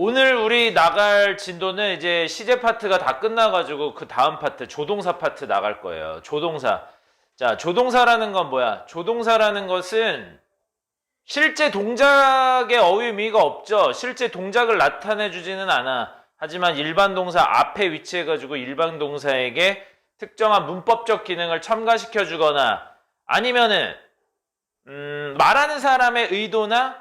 오늘 우리 나갈 진도는 이제 시제 파트가 다 끝나가지고 그 다음 파트, 조동사 파트 나갈 거예요. 조동사. 자, 조동사라는 건 뭐야? 조동사라는 것은 실제 동작의 어휘 의미가 없죠. 실제 동작을 나타내주지는 않아. 하지만 일반 동사 앞에 위치해가지고 일반 동사에게 특정한 문법적 기능을 첨가시켜 주거나 아니면은 말하는 사람의 의도나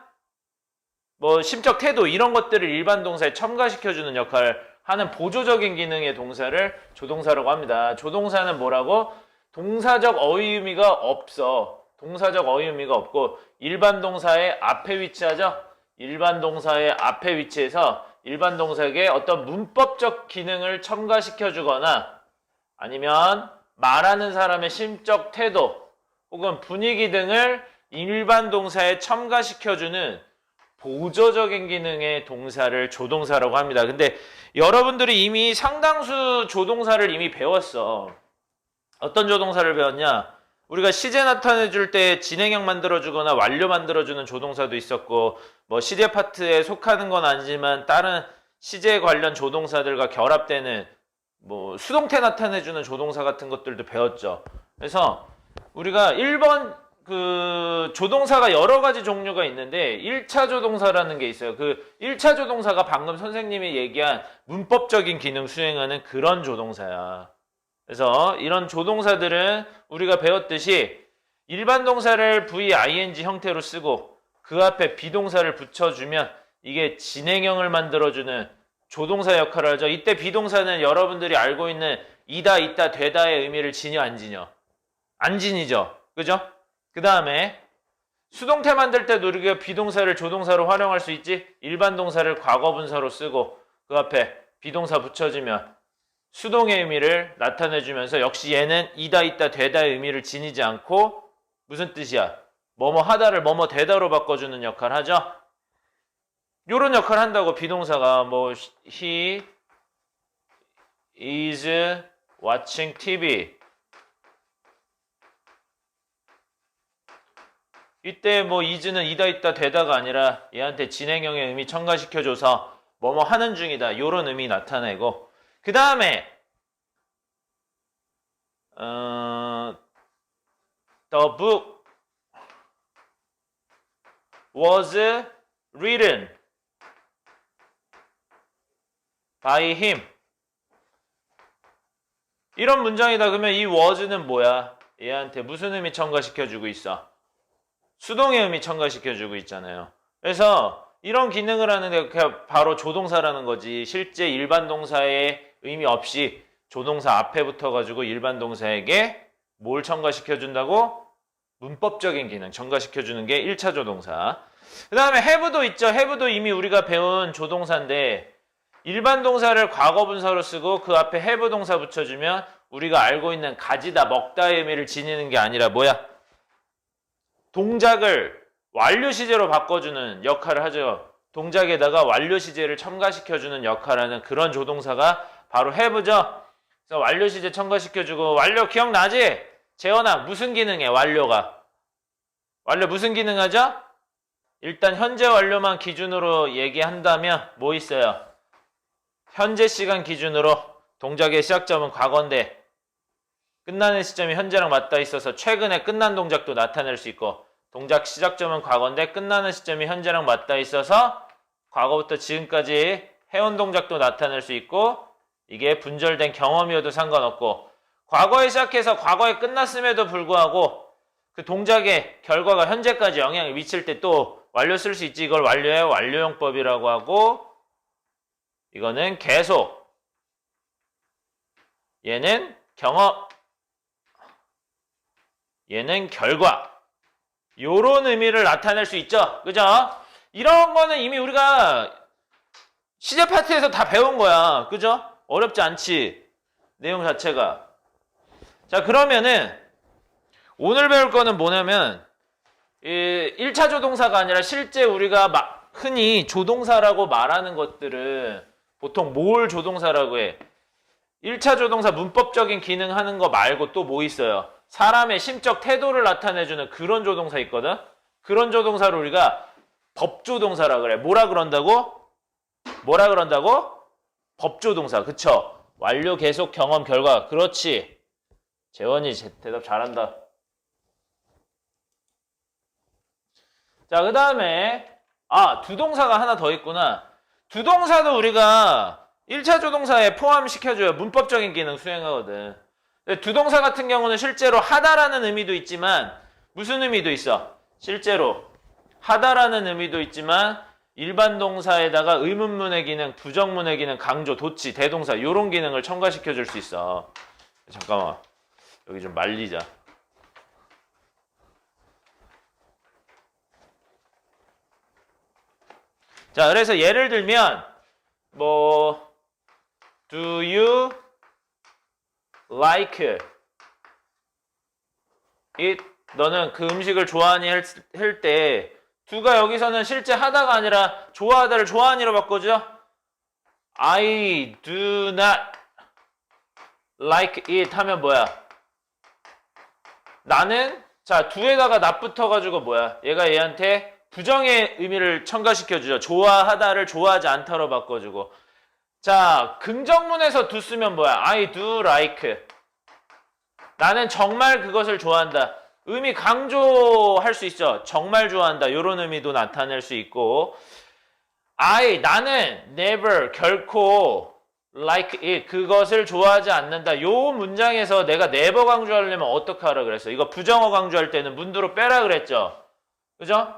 뭐 심적 태도 이런 것들을 일반 동사에 첨가시켜주는 역할을 하는 보조적인 기능의 동사를 조동사라고 합니다. 조동사는 뭐라고? 동사적 어휘 의미가 없어. 동사적 어휘 의미가 없고 일반 동사의 앞에 위치하죠? 일반 동사의 앞에 위치해서 일반 동사에게 어떤 문법적 기능을 첨가시켜주거나 아니면 말하는 사람의 심적 태도 혹은 분위기 등을 일반 동사에 첨가시켜주는 보조적인 기능의 동사를 조동사라고 합니다. 근데 여러분들이 이미 상당수 조동사를 이미 배웠어. 어떤 조동사를 배웠냐? 우리가 시제 나타내줄 때 진행형 만들어주거나 완료 만들어주는 조동사도 있었고 뭐 시제 파트에 속하는 건 아니지만 다른 시제 관련 조동사들과 결합되는 뭐 수동태 나타내주는 조동사 같은 것들도 배웠죠. 그래서 우리가 1번 그 조동사가 여러 가지 종류가 있는데 1차 조동사라는 게 있어요. 그 1차 조동사가 방금 선생님이 얘기한 문법적인 기능 수행하는 그런 조동사야. 그래서 이런 조동사들은 우리가 배웠듯이 일반 동사를 VING 형태로 쓰고 그 앞에 비동사를 붙여주면 이게 진행형을 만들어주는 조동사 역할을 하죠. 이때 비동사는 여러분들이 알고 있는 이다, 있다, 되다의 의미를 지녀, 안 지녀? 안 지니죠. 그죠? 그 다음에 수동태 만들 때도 우리가 비동사를 조동사로 활용할 수 있지. 일반 동사를 과거분사로 쓰고 그 앞에 비동사 붙여주면 수동의 의미를 나타내주면서 역시 얘는 이다, 있다, 되다의 의미를 지니지 않고 무슨 뜻이야? 뭐뭐 하다를 뭐뭐 되다로 바꿔주는 역할을 하죠. 요런 역할을 한다고 비동사가 뭐 he is watching TV 이때 뭐 is는 이다 있다 되다가 아니라 얘한테 진행형의 의미 첨가시켜줘서 뭐뭐 하는 중이다 요런 의미 나타내고 그 다음에 the book was written by him 이런 문장이다. 그러면 이 was는 뭐야? 얘한테 무슨 의미 첨가시켜주고 있어? 수동의 의미 첨가시켜주고 있잖아요. 그래서 이런 기능을 하는데 그냥 바로 조동사라는 거지. 실제 일반 동사의 의미 없이 조동사 앞에 붙어가지고 일반 동사에게 뭘 첨가시켜준다고? 문법적인 기능 첨가시켜주는 게 1차 조동사. 그 다음에 have도 있죠. have도 이미 우리가 배운 조동사인데 일반 동사를 과거분사로 쓰고 그 앞에 have 동사 붙여주면 우리가 알고 있는 가지다, 먹다의 의미를 지니는 게 아니라 뭐야? 동작을 완료 시제로 바꿔주는 역할을 하죠. 동작에다가 완료 시제를 첨가시켜주는 역할을 하는 그런 조동사가 바로 have죠. 그래서 완료 시제 첨가시켜주고 완료 기억나지? 재현아 무슨 기능해? 완료가. 완료 무슨 기능 하죠? 일단 현재 완료만 기준으로 얘기한다면 뭐 있어요? 현재 시간 기준으로 동작의 시작점은 과거인데 끝나는 시점이 현재랑 맞닿아 있어서 최근에 끝난 동작도 나타낼 수 있고 동작 시작점은 과거인데 끝나는 시점이 현재랑 맞닿아 있어서 과거부터 지금까지 해온 동작도 나타낼 수 있고 이게 분절된 경험이어도 상관없고 과거에 시작해서 과거에 끝났음에도 불구하고 그 동작의 결과가 현재까지 영향을 미칠 때 또 완료 쓸 수 있지. 이걸 완료의 완료용법이라고 하고 이거는 계속 얘는 경험 얘는 결과 요런 의미를 나타낼 수 있죠. 그죠? 이런 거는 이미 우리가 시제 파트에서 다 배운 거야. 그죠? 어렵지 않지. 내용 자체가. 자, 그러면은 오늘 배울 거는 뭐냐면 1차 조동사가 아니라 실제 우리가 흔히 조동사라고 말하는 것들은 보통 뭘 조동사라고 해? 1차 조동사 문법적인 기능 하는 거 말고 또 뭐 있어요? 사람의 심적 태도를 나타내주는 그런 조동사 있거든? 그런 조동사를 우리가 법조동사라 그래. 뭐라 그런다고? 뭐라 그런다고? 법조동사. 그쵸? 완료, 계속, 경험, 결과. 그렇지. 재원이 대답 잘한다. 자, 그 다음에 두 동사가 하나 더 있구나. 두 동사도 우리가 1차 조동사에 포함시켜줘야 문법적인 기능 수행하거든. 근데 두 동사 같은 경우는 실제로 하다라는 의미도 있지만 무슨 의미도 있어? 실제로 하다라는 의미도 있지만 일반 동사에다가 의문문의 기능, 부정문의 기능, 강조, 도치, 대동사 이런 기능을 첨가시켜 줄 수 있어. 잠깐만. 여기 좀 말리자. 자, 그래서 예를 들면 뭐 Do you like it? 너는 그 음식을 좋아하니 할 때 do가 여기서는 실제 하다가 아니라 좋아하다를 좋아하니로 바꿔줘. I do not like it 하면 뭐야? 나는 자 do에다가 not 붙어가지고 뭐야? 얘가 얘한테 부정의 의미를 첨가시켜주죠. 좋아하다를 좋아하지 않다로 바꿔주고. 자, 긍정문에서 do 쓰면 뭐야? I do like. 나는 정말 그것을 좋아한다. 의미 강조할 수 있죠. 정말 좋아한다. 이런 의미도 나타낼 수 있고. 나는 never, 결코 like it, 그것을 좋아하지 않는다. 요 문장에서 내가 never 강조하려면 어떻게 하라 그랬어? 이거 부정어 강조할 때는 문두로 빼라 그랬죠. 그죠?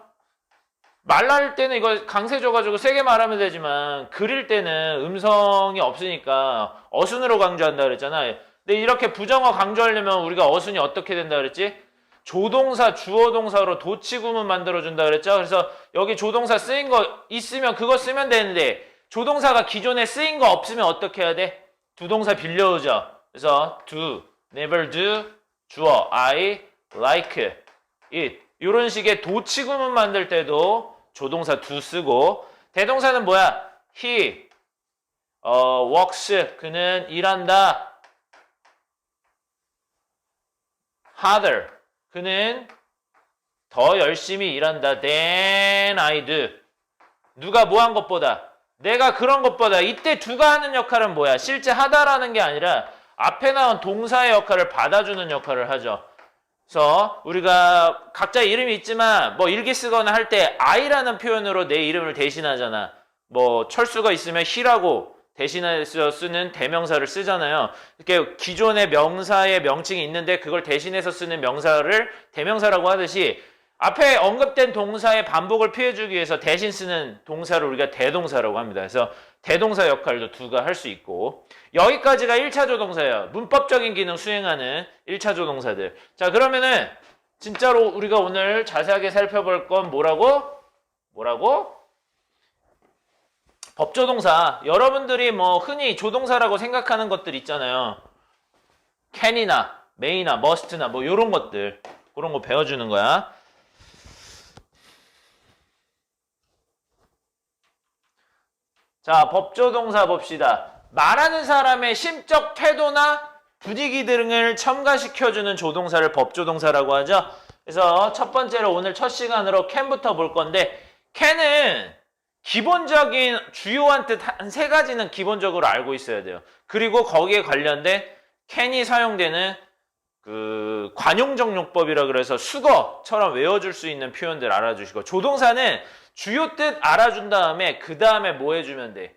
말할 때는 이거 강세 줘가지고 세게 말하면 되지만 그릴 때는 음성이 없으니까 어순으로 강조한다 그랬잖아. 근데 이렇게 부정어 강조하려면 우리가 어순이 어떻게 된다 그랬지? 조동사, 주어동사로 도치구문 만들어준다 그랬죠. 그래서 여기 조동사 쓰인 거 있으면 그거 쓰면 되는데 조동사가 기존에 쓰인 거 없으면 어떻게 해야 돼? 두 동사 빌려오죠. 그래서 do, never do, 주어 I like it. 이런 식의 도치구문 만들 때도 조동사 do 쓰고, 대동사는 뭐야? he works, 그는 일한다. harder, 그는 더 열심히 일한다. than I do. 누가 뭐 한 것보다, 내가 그런 것보다. 이때 do가 하는 역할은 뭐야? 실제 하다라는 게 아니라 앞에 나온 동사의 역할을 받아주는 역할을 하죠. 그래서 우리가 각자 이름이 있지만 뭐 일기 쓰거나 할 때 I라는 표현으로 내 이름을 대신하잖아. 뭐 철수가 있으면 he라고 대신해서 쓰는 대명사를 쓰잖아요. 이렇게 기존의 명사의 명칭이 있는데 그걸 대신해서 쓰는 명사를 대명사라고 하듯이 앞에 언급된 동사의 반복을 피해주기 위해서 대신 쓰는 동사를 우리가 대동사라고 합니다. 그래서 대동사 역할도 do가 할 수 있고, 여기까지가 1차 조동사예요. 문법적인 기능 수행하는 1차 조동사들. 자, 그러면은 진짜로 우리가 오늘 자세하게 살펴볼 건 뭐라고? 법조동사. 여러분들이 뭐 흔히 조동사라고 생각하는 것들 있잖아요. can이나 may나 must나 뭐 이런 것들. 그런 거 배워주는 거야. 자, 법조동사 봅시다. 말하는 사람의 심적 태도나 분위기 등을 첨가시켜주는 조동사를 법조동사라고 하죠. 그래서 첫 번째로 오늘 첫 시간으로 can부터 볼 건데, can은 기본적인 주요한 뜻 한 세 가지는 기본적으로 알고 있어야 돼요. 그리고 거기에 관련된 can이 사용되는 그 관용적 용법이라 그래서 수거처럼 외워줄 수 있는 표현들 알아주시고, 조동사는 주요 뜻 알아준 다음에 그 다음에 뭐 해주면 돼?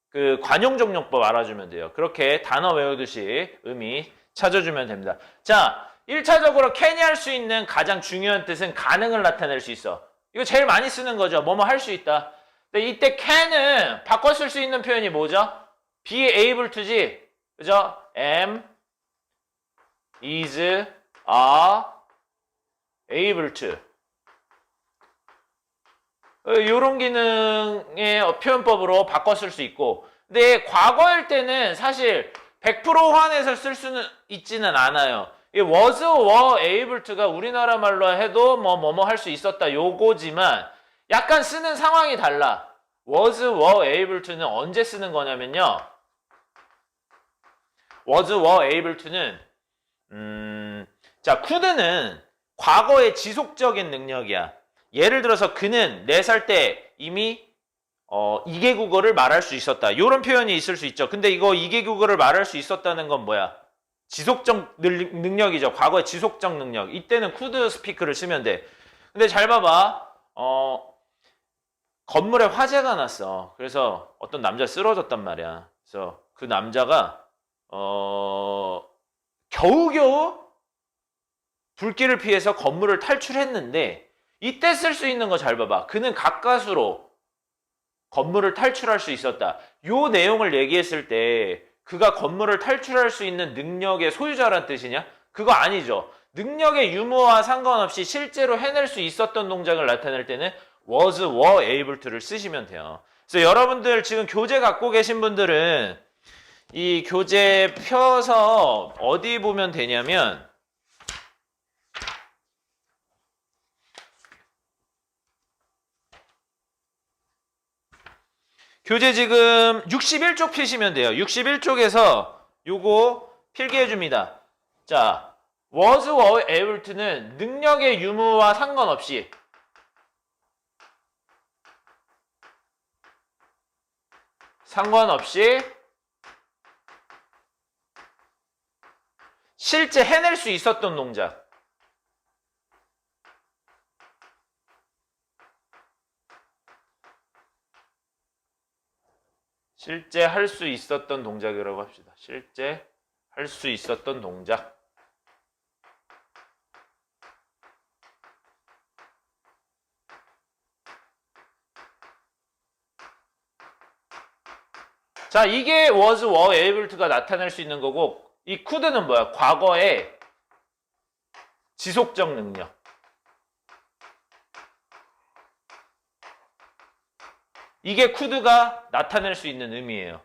그 관용적 용법 알아주면 돼요. 그렇게 단어 외우듯이 의미 찾아주면 됩니다. 자, 1차적으로 can이 할 수 있는 가장 중요한 뜻은 가능을 나타낼 수 있어. 이거 제일 많이 쓰는 거죠. 뭐뭐 할 수 있다. 근데 이때 can은 바꿔 쓸 수 있는 표현이 뭐죠? be able to지. 그죠? am, is, are able to. 이런 기능의 표현법으로 바꿔 쓸 수 있고, 근데 과거일 때는 사실 100% 환해서 쓸 수는 있지는 않아요. 이 was, were, able to가 우리나라 말로 해도 뭐뭐 할 수 있었다 요거지만 약간 쓰는 상황이 달라. was, were, able to는 언제 쓰는 거냐면요. was, were, able to는 자, could는 과거의 지속적인 능력이야. 예를 들어서 그는 4살 때 이미 이계 국어를 말할 수 있었다. 이런 표현이 있을 수 있죠. 근데 이거 이계 국어를 말할 수 있었다는 건 뭐야? 지속적 능력이죠. 과거의 지속적 능력. 이때는 could speak를 쓰면 돼. 근데 잘 봐봐. 건물에 화재가 났어. 그래서 어떤 남자 쓰러졌단 말이야. 그래서 그 남자가 겨우겨우 불길을 피해서 건물을 탈출했는데 이때 쓸 수 있는 거 잘 봐봐. 그는 가까스로 건물을 탈출할 수 있었다. 요 내용을 얘기했을 때 그가 건물을 탈출할 수 있는 능력의 소유자란 뜻이냐? 그거 아니죠. 능력의 유무와 상관없이 실제로 해낼 수 있었던 동작을 나타낼 때는 was, were able to를 쓰시면 돼요. 그래서 여러분들 지금 교재 갖고 계신 분들은 이 교재 펴서 어디 보면 되냐면 교재 지금 61쪽 피시면 돼요. 61쪽에서 요거 필기해 줍니다. 자, was, were able to는 능력의 유무와 상관없이 실제 해낼 수 있었던 동작. 실제 할 수 있었던 동작이라고 합시다. 실제 할 수 있었던 동작. 자, 이게 was, were able to가 나타낼 수 있는 거고 이 could는 뭐야? 과거의 지속적 능력. 이게 could가 나타낼 수 있는 의미예요.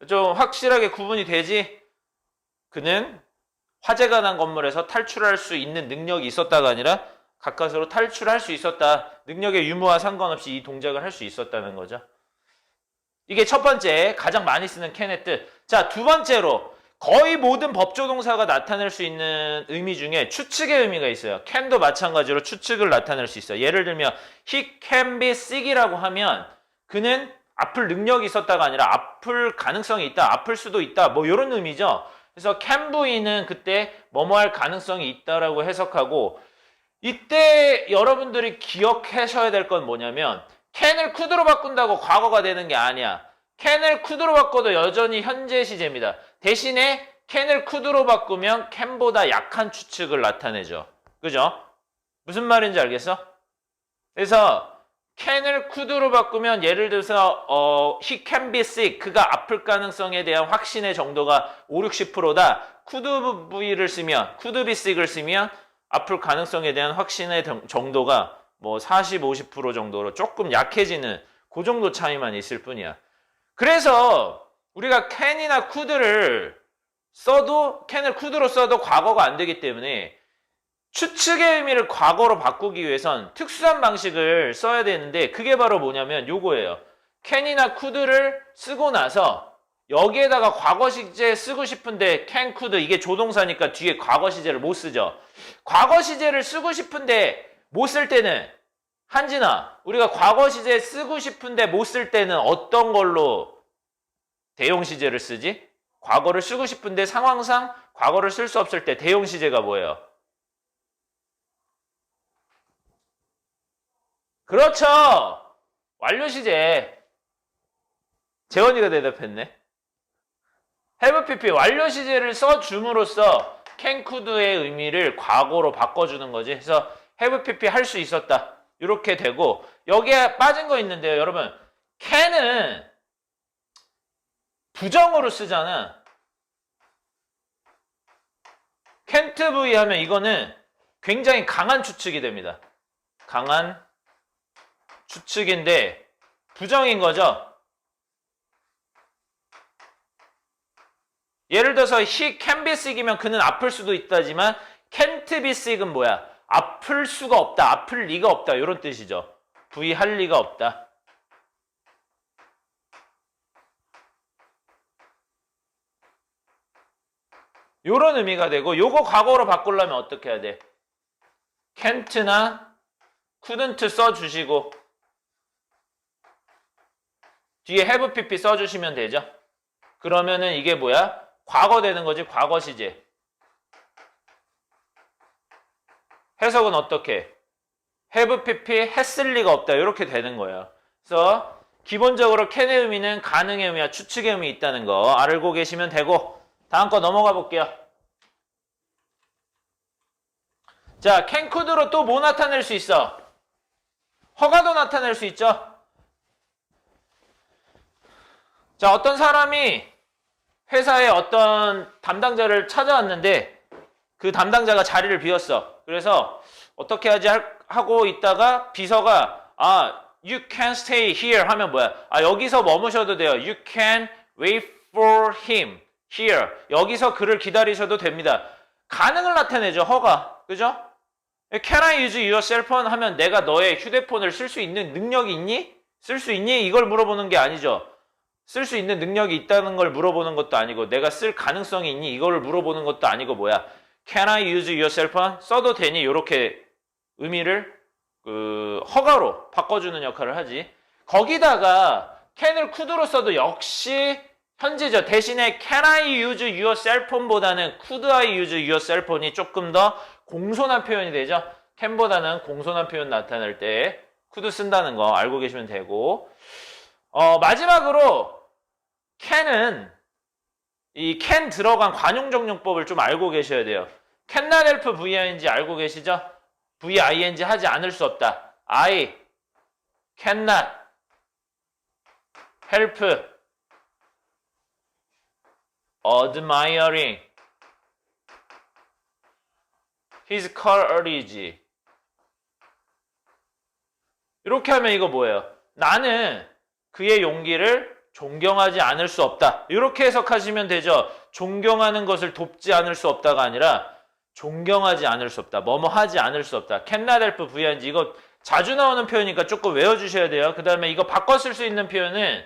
좀 확실하게 구분이 되지? 그는 화재가 난 건물에서 탈출할 수 있는 능력이 있었다가 아니라 가까스로 탈출할 수 있었다. 능력의 유무와 상관없이 이 동작을 할 수 있었다는 거죠. 이게 첫 번째, 가장 많이 쓰는 can의 뜻. 자, 두 번째로 거의 모든 법조동사가 나타낼 수 있는 의미 중에 추측의 의미가 있어요. can도 마찬가지로 추측을 나타낼 수 있어요. 예를 들면 he can be sick이라고 하면 그는 아플 능력이 있었다가 아니라 아플 가능성이 있다, 아플 수도 있다, 뭐 이런 의미죠. 그래서 can be는 그때 뭐뭐 할 가능성이 있다라고 해석하고 이때 여러분들이 기억하셔야 될 건 뭐냐면 can을 could로 바꾼다고 과거가 되는 게 아니야. can을 could로 바꿔도 여전히 현재 시제입니다. 대신에 can을 could로 바꾸면 can보다 약한 추측을 나타내죠. 그죠? 무슨 말인지 알겠어? 그래서 can을 could로 바꾸면 예를 들어서 he can be sick, 그가 아플 가능성에 대한 확신의 정도가 5, 60%다. could be를 쓰면, could be sick을 쓰면 아플 가능성에 대한 확신의 정도가 뭐 40, 50% 정도로 조금 약해지는 그 정도 차이만 있을 뿐이야. 그래서 우리가 can이나 could를 써도 can을 could로 써도 과거가 안 되기 때문에 추측의 의미를 과거로 바꾸기 위해선 특수한 방식을 써야 되는데 그게 바로 뭐냐면 요거예요. can이나 could를 쓰고 나서 여기에다가 과거 시제 쓰고 싶은데 can, could 이게 조동사니까 뒤에 과거 시제를 못 쓰죠. 과거 시제를 쓰고 싶은데 못 쓸 때는 한진아, 우리가 과거 시제 쓰고 싶은데 못 쓸 때는 어떤 걸로 대용 시제를 쓰지? 과거를 쓰고 싶은데 상황상 과거를 쓸 수 없을 때 대용 시제가 뭐예요? 그렇죠. 완료 시제. 재원이가 대답했네. have pp 완료 시제를 써줌으로써 can, could의 의미를 과거로 바꿔주는 거지. 그래서 have pp 할 수 있었다. 이렇게 되고 여기에 빠진 거 있는데요. 여러분 can은 부정으로 쓰잖아. can't be 하면 이거는 굉장히 강한 추측이 됩니다. 강한 추측인데 부정인 거죠. 예를 들어서 he can be sick이면 그는 아플 수도 있다지만 can't be sick은 뭐야? 아플 수가 없다. 아플 리가 없다. 이런 뜻이죠. be 할 리가 없다. 요런 의미가 되고 요거 과거로 바꾸려면 어떻게 해야 돼? can't나 couldn't 써주시고 뒤에 have pp 써주시면 되죠. 그러면은 이게 뭐야? 과거 되는 거지, 과거 시제. 해석은 어떻게? have pp 했을 리가 없다. 이렇게 되는 거예요. 그래서 기본적으로 can의 의미는 가능의 의미와 추측의 의미 있다는 거 알고 계시면 되고, 다음 거 넘어가 볼게요. 자, can could로 또 뭐 나타낼 수 있어? 허가도 나타낼 수 있죠. 자, 어떤 사람이 회사에 어떤 담당자를 찾아왔는데 그 담당자가 자리를 비웠어. 그래서 어떻게 하지 하고 있다가 비서가 you can stay here 하면 뭐야? 여기서 머무셔도 돼요. You can wait for him here. 여기서 그를 기다리셔도 됩니다. 가능을 나타내죠. 허가. 그죠? Can I use your cell phone 하면 내가 너의 휴대폰을 쓸 수 있는 능력이 있니? 쓸 수 있니? 이걸 물어보는 게 아니죠. 쓸 수 있는 능력이 있다는 걸 물어보는 것도 아니고 내가 쓸 가능성이 있니? 이거를 물어보는 것도 아니고 뭐야? Can I use your cell phone? 써도 되니? 이렇게 의미를 허가로 바꿔주는 역할을 하지. 거기다가 can을 could로 써도 역시 현재죠. 대신에 can I use your cell phone보다는 could I use your cell phone이 조금 더 공손한 표현이 되죠. can보다는 공손한 표현 나타낼 때 could 쓴다는 거 알고 계시면 되고, 마지막으로 can은 이 can 들어간 관용정용법을 좀 알고 계셔야 돼요. cannot help VING 알고 계시죠? VING 하지 않을 수 없다. I cannot help admiring his courage. 이렇게 하면 이거 뭐예요? 나는 그의 용기를 존경하지 않을 수 없다. 이렇게 해석하시면 되죠. 존경하는 것을 돕지 않을 수 없다가 아니라 존경하지 않을 수 없다. 뭐뭐 하지 않을 수 없다. cannot help VING 이거 자주 나오는 표현이니까 조금 외워주셔야 돼요. 그 다음에 이거 바꿔 쓸 수 있는 표현은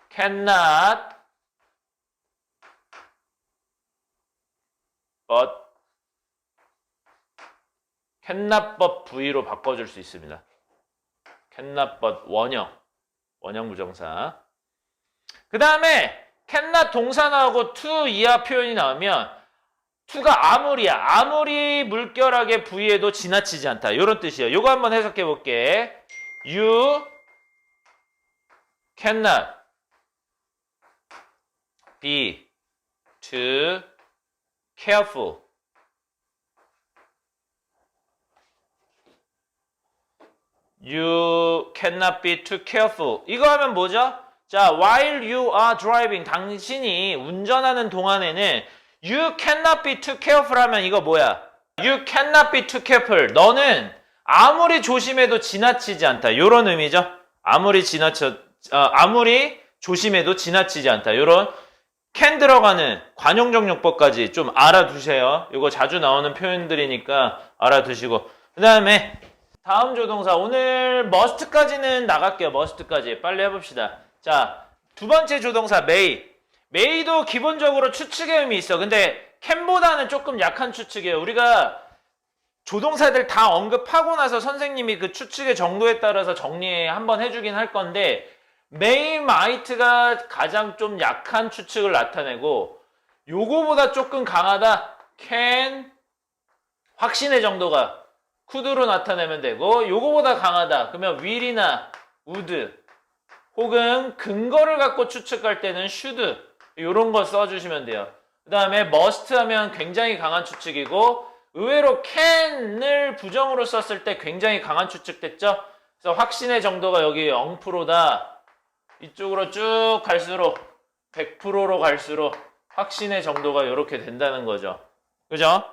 cannot but cannot but V로 바꿔줄 수 있습니다. cannot but 원형 부정사. 그 다음에 cannot 동사 나오고 to 이하 표현이 나오면 to가 아무리야. 아무리 물결하게 V에도 지나치지 않다. 이런 뜻이에요. 이거 한번 해석해 볼게. You cannot be too careful. You cannot be too careful. 이거 하면 뭐죠? 자, while you are driving, 당신이 운전하는 동안에는 you cannot be too careful 하면 이거 뭐야? You cannot be too careful. 너는 아무리 조심해도 지나치지 않다. 요런 의미죠. 아무리 조심해도 지나치지 않다. 요런 can 들어가는 관용정용법까지 좀 알아두세요. 이거 자주 나오는 표현들이니까 알아두시고. 그 다음에 다음 조동사. 오늘 must까지는 나갈게요. must까지. 빨리 해봅시다. 자, 두 번째 조동사 may. may도 기본적으로 추측의 의미 있어. 근데 can보다는 조금 약한 추측이에요. 우리가 조동사들 다 언급하고 나서 선생님이 그 추측의 정도에 따라서 정리 한번 해주긴 할 건데 may, might가 가장 좀 약한 추측을 나타내고 요거보다 조금 강하다. can, 확신의 정도가 could로 나타내면 되고 요거보다 강하다. 그러면 will이나 would 혹은 근거를 갖고 추측할 때는 should 요런 거 써주시면 돼요. 그 다음에 must 하면 굉장히 강한 추측이고 의외로 can을 부정으로 썼을 때 굉장히 강한 추측 됐죠? 그래서 확신의 정도가 여기 0%다. 이쪽으로 쭉 갈수록 100%로 갈수록 확신의 정도가 이렇게 된다는 거죠. 그죠?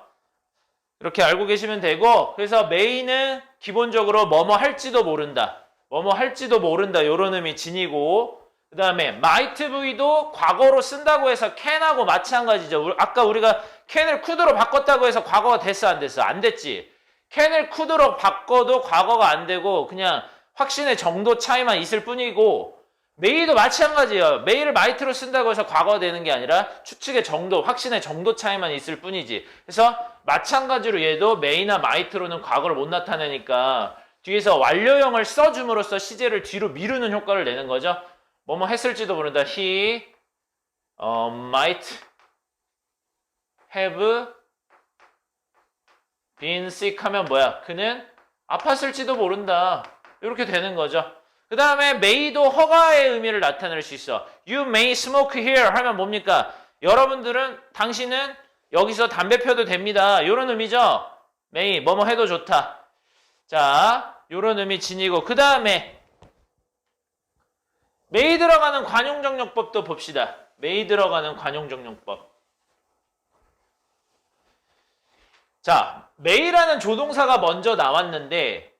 이렇게 알고 계시면 되고, 그래서 may는 기본적으로 뭐뭐 할지도 모른다. 뭐뭐 할지도 모른다. 이런 의미 지니고, 그 다음에 might V도 과거로 쓴다고 해서 can하고 마찬가지죠. 아까 우리가 can을 could로 바꿨다고 해서 과거가 됐어 안 됐어? 안 됐지. can을 could로 바꿔도 과거가 안 되고 그냥 확신의 정도 차이만 있을 뿐이고 may도 마찬가지예요. may를 might로 쓴다고 해서 과거가 되는 게 아니라 추측의 정도, 확신의 정도 차이만 있을 뿐이지. 그래서 마찬가지로 얘도 may나 might로는 과거를 못 나타내니까 뒤에서 완료형을 써줌으로써 시제를 뒤로 미루는 효과를 내는 거죠. 뭐뭐 했을지도 모른다. He might have been sick 하면 뭐야? 그는 아팠을지도 모른다. 이렇게 되는 거죠. 그 다음에 may도 허가의 의미를 나타낼 수 있어. You may smoke here 하면 뭡니까? 여러분들은, 당신은 여기서 담배 펴도 됩니다. 이런 의미죠. may, 뭐뭐 해도 좋다. 자, 이런 의미 지니고, 그 다음에 may 들어가는 관용정용법도 봅시다. may 들어가는 관용정용법. 자, may라는 조동사가 먼저 나왔는데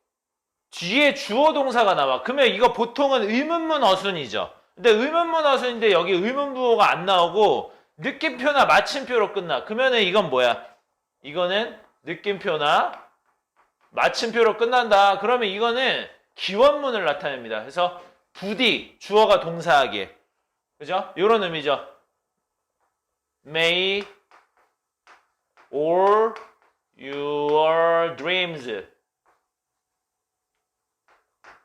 뒤에 주어 동사가 나와. 그러면 이거 보통은 의문문 어순이죠. 근데 의문문 어순인데 여기 의문부호가 안 나오고 느낌표나 마침표로 끝나. 그러면은 이건 뭐야? 이거는 느낌표나 마침표로 끝난다. 그러면 이거는 기원문을 나타냅니다. 그래서 부디 주어가 동사하게. 그죠? 이런 의미죠. May all your dreams.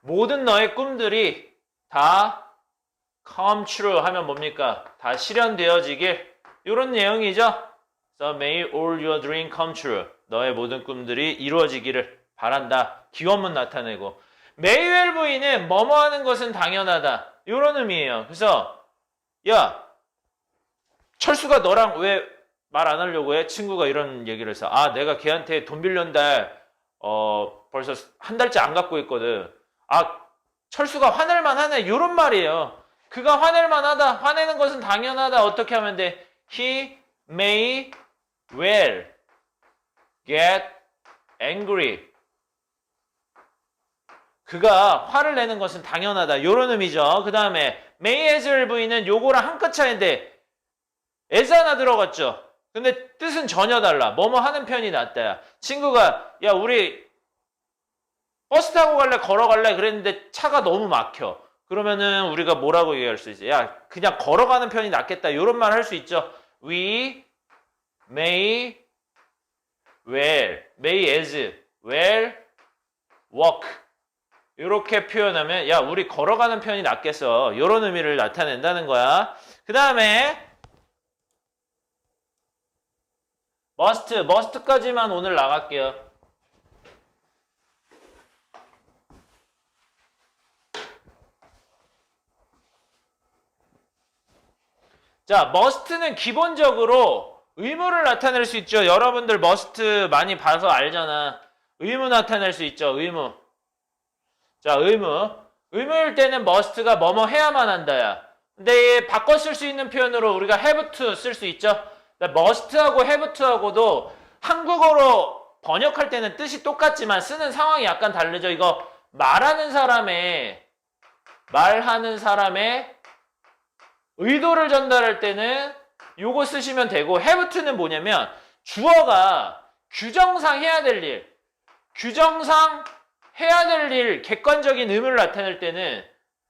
모든 너의 꿈들이 다 come true 하면 뭡니까? 다 실현되어지길. 이런 내용이죠. So may all your dreams come true. 너의 모든 꿈들이 이루어지기를 바란다. 기원문 나타내고. may well be는 뭐뭐 하는 것은 당연하다. 이런 의미예요. 그래서 야, 철수가 너랑 왜 말 안 하려고 해? 친구가 이런 얘기를 해서 아, 내가 걔한테 돈 빌렸는데 벌써 한 달째 안 갚고 있거든. 아, 철수가 화낼만 하네. 이런 말이에요. 그가 화낼만 하다. 화내는 것은 당연하다. 어떻게 하면 돼? He may well get angry. 그가 화를 내는 것은 당연하다. 이런 의미죠. 그 다음에 may as well be는 요거랑 한 끗 차이인데 as 하나 들어갔죠. 근데 뜻은 전혀 달라. 뭐뭐 하는 편이 낫다야. 친구가 야, 우리 버스 타고 갈래? 걸어갈래? 그랬는데 차가 너무 막혀. 그러면은 우리가 뭐라고 얘기할 수 있지? 야, 그냥 걸어가는 편이 낫겠다. 이런 말 할 수 있죠. We may well, may as well walk. 이렇게 표현하면 야, 우리 걸어가는 편이 낫겠어. 이런 의미를 나타낸다는 거야. 그 다음에 must까지만 오늘 나갈게요. 자, must는 기본적으로 의무를 나타낼 수 있죠. 여러분들 must 많이 봐서 알잖아. 의무 나타낼 수 있죠. 의무. 자, 의무. 의무일 때는 must가 뭐뭐 해야만 한다야. 근데 바꿔 쓸 수 있는 표현으로 우리가 have to 쓸 수 있죠. must하고 have to하고도 한국어로 번역할 때는 뜻이 똑같지만 쓰는 상황이 약간 다르죠. 이거 말하는 사람의 의도를 전달할 때는 요거 쓰시면 되고, have to는 뭐냐면 주어가 규정상 해야 될 일, 객관적인 의무를 나타낼 때는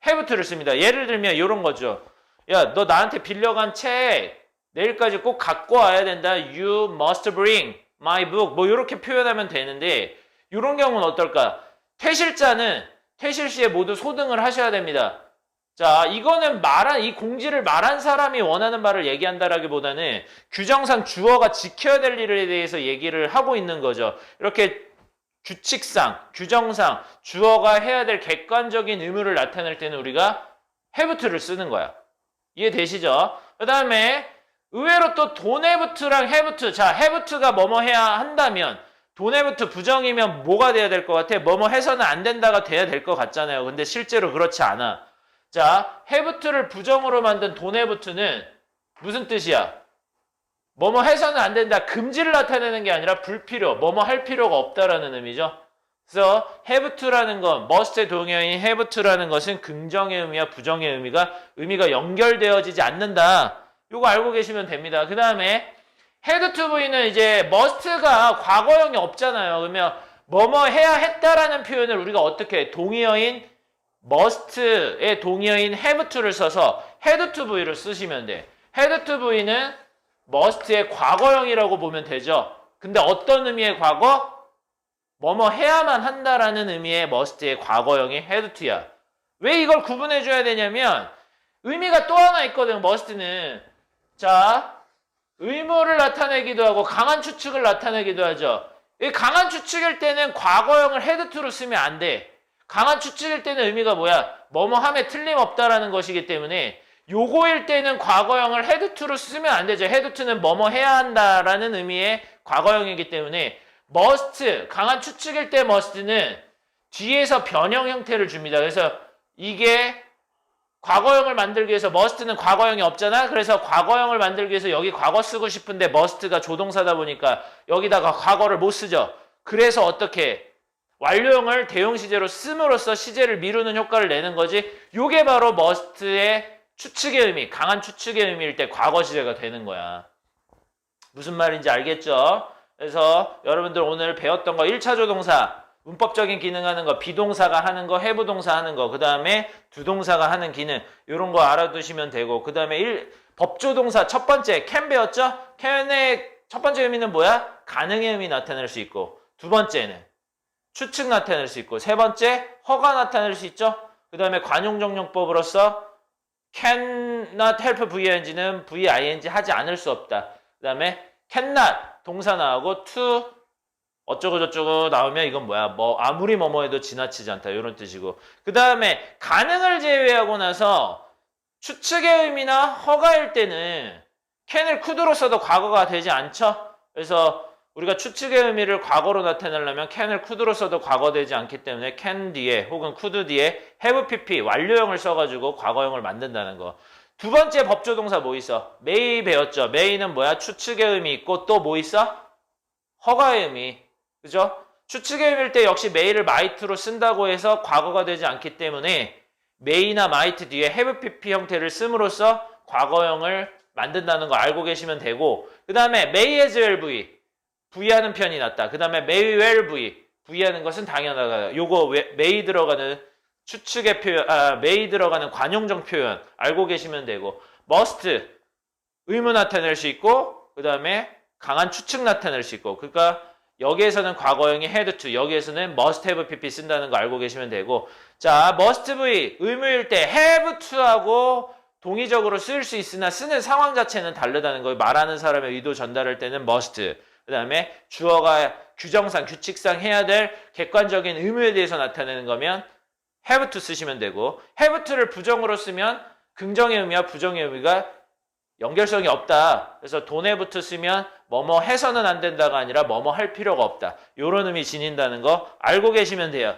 have to를 씁니다. 예를 들면 이런 거죠. 야, 너 나한테 빌려간 책 내일까지 꼭 갖고 와야 된다. You must bring my book. 뭐 이렇게 표현하면 되는데, 이런 경우는 어떨까? 퇴실자는 퇴실 시에 모두 소등을 하셔야 됩니다. 자, 이거는 이 공지를 말한 사람이 원하는 바를 얘기한다라기보다는 규정상 주어가 지켜야 될 일에 대해서 얘기를 하고 있는 거죠. 이렇게 규칙상, 규정상 주어가 해야 될 객관적인 의무를 나타낼 때는 우리가 have to를 쓰는 거야. 이해되시죠? 그 다음에 의외로 또 don't have to랑 have to. 자, have to가 뭐뭐 해야 한다면 don't have to 부정이면 뭐가 돼야 될 것 같아? 뭐뭐 해서는 안 된다가 돼야 될 것 같잖아요. 근데 실제로 그렇지 않아. 자, have to를 부정으로 만든 don't have to는 무슨 뜻이야? 뭐뭐 해서는 안 된다. 금지를 나타내는 게 아니라 불필요, 뭐뭐 할 필요가 없다라는 의미죠. 그래서 have to라는 건, must의 동의어인 have to라는 것은 긍정의 의미와 부정의 의미가 연결되어지지 않는다. 요거 알고 계시면 됩니다. 그 다음에 had to V는 이제 must가 과거형이 없잖아요. 그러면 뭐뭐 해야 했다라는 표현을 우리가 어떻게 해? 동의어인 must의 동의어인 have to를 써서 had to V를 쓰시면 돼. had to V는 must의 과거형이라고 보면 되죠. 근데 어떤 의미의 과거? 뭐뭐 해야만 한다라는 의미의 must의 과거형이 had to야. 왜 이걸 구분해 줘야 되냐면 의미가 또 하나 있거든, must는. 자, 의무를 나타내기도 하고 강한 추측을 나타내기도 하죠. 이 강한 추측일 때는 과거형을 had to로 쓰면 안 돼. 강한 추측일 때는 의미가 뭐야? 뭐뭐 함에 틀림없다라는 것이기 때문에 요거일 때는 과거형을 had to로 쓰면 안 되죠. had to는 뭐뭐 해야 한다라는 의미의 과거형이기 때문에 must, 강한 추측일 때 must는 뒤에서 변형 형태를 줍니다. 그래서 이게 과거형을 만들기 위해서 must는 과거형이 없잖아. 그래서 과거형을 만들기 위해서 여기 과거 쓰고 싶은데 must가 조동사다 보니까 여기다가 과거를 못 쓰죠. 그래서 어떻게 완료형을 대용 시제로 씀으로써 시제를 미루는 효과를 내는 거지. 요게 바로 must의 추측의 의미, 강한 추측의 의미일 때 과거 시제가 되는 거야. 무슨 말인지 알겠죠? 그래서 여러분들 오늘 배웠던 거 1차 조동사 문법적인 기능하는 거, 비동사가 하는 거, have 동사 하는 거, 그 다음에 두동사가 하는 기능, 이런 거 알아두시면 되고, 그 다음에 법조동사 첫 번째 can 배웠죠? can의 첫 번째 의미는 뭐야? 가능의 의미 나타낼 수 있고, 두 번째는 추측 나타낼 수 있고, 세 번째 허가 나타낼 수 있죠? 그 다음에 관용정용법으로서 cannot help VING는 VING 하지 않을 수 없다. 그 다음에 cannot 동사 나오고 to 어쩌고저쩌고 나오면 이건 뭐야? 뭐 아무리 뭐뭐 해도 지나치지 않다 이런 뜻이고, 그 다음에 가능을 제외하고 나서 추측의 의미나 허가일 때는 can을 could로 써도 과거가 되지 않죠? 그래서 우리가 추측의 의미를 과거로 나타내려면 can을 could로 써도 과거 되지 않기 때문에 can 뒤에 혹은 could 뒤에 have pp 완료형을 써가지고 과거형을 만든다는 거. 두 번째 법조동사 뭐 있어? may 배웠죠? may는 뭐야? 추측의 의미 있고 또 뭐 있어? 허가의 의미. 그죠? 추측의 의미일 때 역시 may를 might로 쓴다고 해서 과거가 되지 않기 때문에 may나 might 뒤에 have pp 형태를 씀으로써 과거형을 만든다는 거 알고 계시면 되고, 그 다음에 may as well be, V하는 편이 낫다. 그 다음에 may well be, V하는 것은 당연하다. 요거 may 들어가는 추측의 표현, may 들어가는 관용적 표현 알고 계시면 되고, must 의무 나타낼 수 있고, 그 다음에 강한 추측 나타낼 수 있고, 그러니까 여기에서는 과거형이 had to, 여기에서는 must have pp 쓴다는 거 알고 계시면 되고, 자, must be 의무일 때 have to하고 동의적으로 쓸 수 있으나 쓰는 상황 자체는 다르다는 거. 말하는 사람의 의도 전달할 때는 must. 그 다음에 주어가 규정상, 규칙상 해야 될 객관적인 의무에 대해서 나타내는 거면 have to 쓰시면 되고, have to를 부정으로 쓰면 긍정의 의미와 부정의 의미가 연결성이 없다. 그래서 don't have to 쓰면 뭐뭐 해서는 안 된다가 아니라 뭐뭐 할 필요가 없다. 이런 의미 지닌다는 거 알고 계시면 돼요.